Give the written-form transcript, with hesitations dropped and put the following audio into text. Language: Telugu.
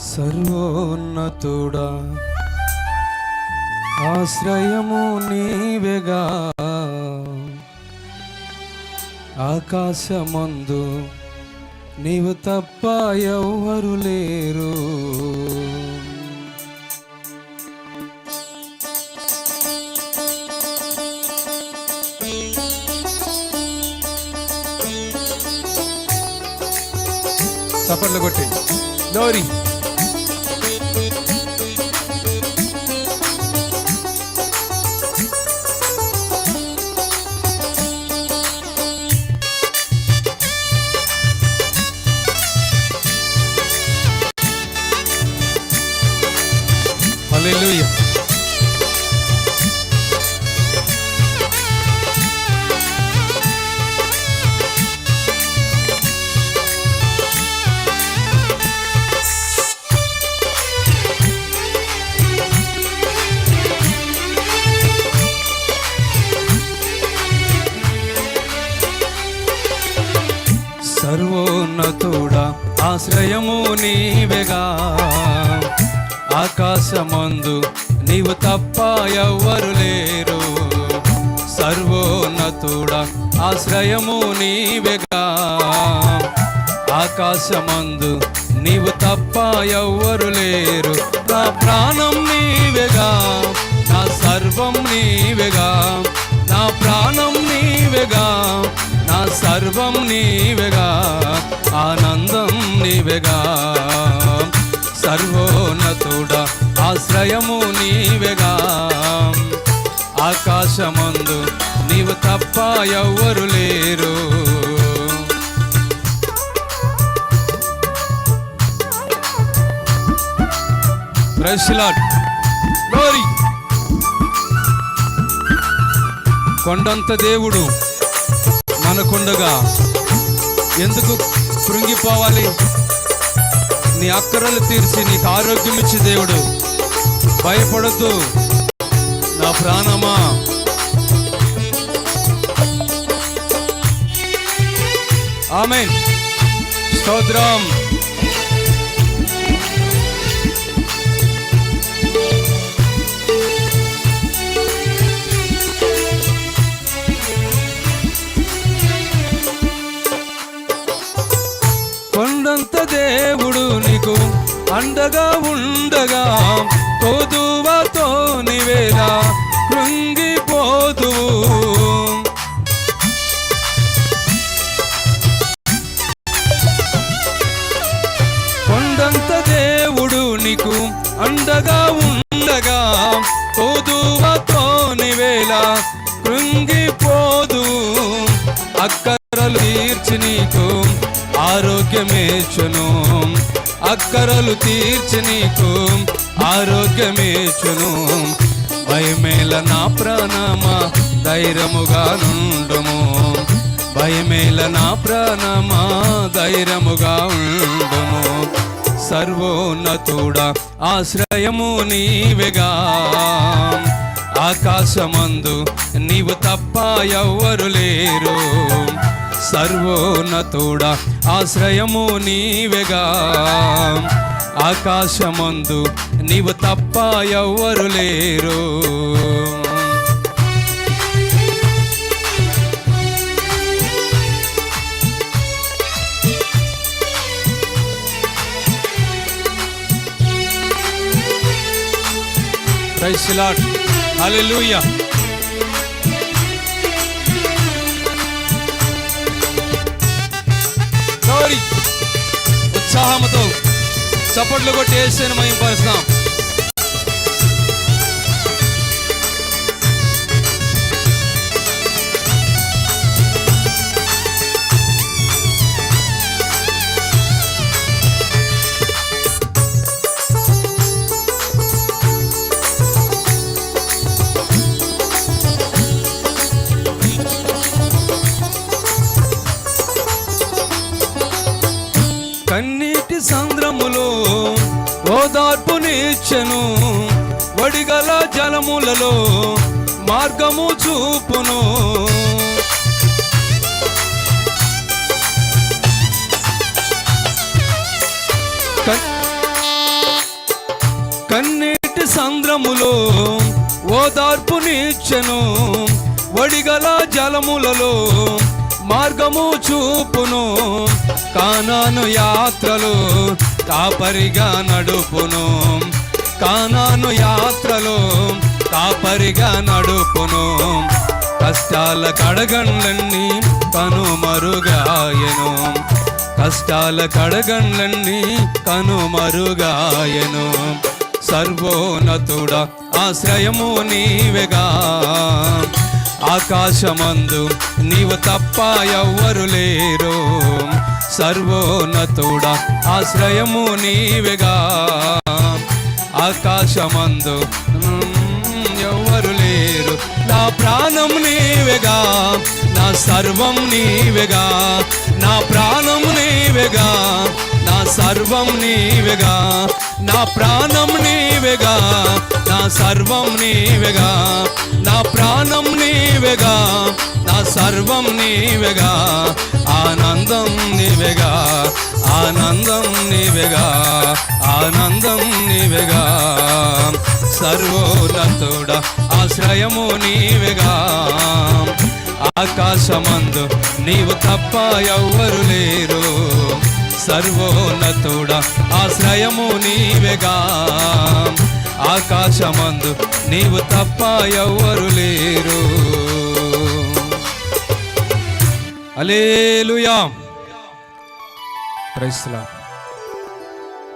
సర్వోన్నతుడా ఆశ్రయము నీవేగా, ఆకాశమందు నీవు తప్ప ఎవ్వరు లేరు. చప్పట్లు కొట్టి లోరీ హల్లెలూయా. సర్వోన్నతుడా ఆశ్రయము నీవేగా, ఆకాశమందు నీవు తప్ప ఎవ్వరు లేరు. సర్వోన్నతుడా ఆశ్రయము నీవేగా, ఆకాశమందు నీవు తప్ప ఎవ్వరు లేరు. నా ప్రాణం నీవేగా, నా సర్వం నీవేగా, నా ప్రాణం నీవేగా, నా సర్వం నీవేగా, ఆనందం నీవేగా. సర్వోన్నతుడా ఆశ్రయము నీవేగా, ఆకాశమందు నీవు తప్ప ఎవ్వరు లేరు. Praise the lord. గ్లోరీ. కొండంత దేవుడు మనకుండగా ఎందుకు కృంగిపోవాలి? నీ అక్కరలు తీర్చి నీకు ఆరోగ్యం ఇచ్చి దేవుడు, భయపడద్దు నా ప్రాణమా. ఆమేన్. స్తోత్రం. కొండంత దేవుడు నీకు అండగా ఉండగా, తోదువతో నీవేలా కృంగిపోదువు. కొండంత దేవుడు నీకు అండగా ఉండగా, తోదువతో నీవేలా కృంగిపోదువు. అక్కరలు తీర్చి నీకు ఆరోగ్యమేచును, అక్కరలు తీర్చి నీకు ఆరోగ్యమేచును. భయమేల నా ప్రాణమా ధైర్యముగా నుండుము, భయమేల నా ప్రాణమా ధైర్యముగా ఉండుము. సర్వోన్నతుడా ఆశ్రయము నీవేగా, ఆకాశమందు నీవు తప్ప ఎవ్వరు లేరు. సర్వోన్నతుడా ఆశ్రయము నీవేగా, ఆకాశమందు నీవు తప్ప ఎవ్వరు లేరు. Praise the lord. హల్లెలూయా. ఉత్సాహంతో చప్పట్లు కొట్టి యేసుని మహిమపరుస్తాం. కన్నీటి సంద్రములో ఓదార్పునిచ్చెను, వడిగల జలములలో మార్గము చూపును. కన్నీటి సంద్రములో ఓదార్పునిచ్చెను, వడిగల జలములలో మార్గము చూపును, కానాను యాత్రలో కాపరిగా నడుపును, కానాను యాత్రలో కాపరిగా నడుపును. కష్టాల కడగండ్లన్నీ కనుమరుగాయెను, కష్టాల కడగండ్లన్నీ కనుమరుగాయెను. సర్వోన్నతుడా ఆశ్రయము నీవెగా, ఆకాశమందు నీవు తప్ప ఎవ్వరు లేరు. సర్వోన్నతుడా ఆశ్రయము నీవెగా, ఆకాశమందు ఎవ్వరు లేరు. నా ప్రాణం నీవెగా, నా సర్వం నీవెగా, నా ప్రాణం నీవెగా, నా సర్వం నీవెగా, నా ప్రాణం నీవెగా, నా సర్వం నీవెగా, నా ప్రాణం నీవెగా, నా సర్వం నీవెగా. ఆనందం నీవెగా, ఆనందం నీవెగా, ఆనందం నీవెగా. సర్వోన్నతుడా ఆశ్రయము నీవెగా, ఆకాశమందు నీవు తప్ప ఎవ్వరు లేరు. సర్వోన్నతుడా ఆశ్రయము నీవెగా, ఆకాశమందు నీవు తప్ప ఎవ్వరు లేరు. హల్లెలూయా. Praise the lord.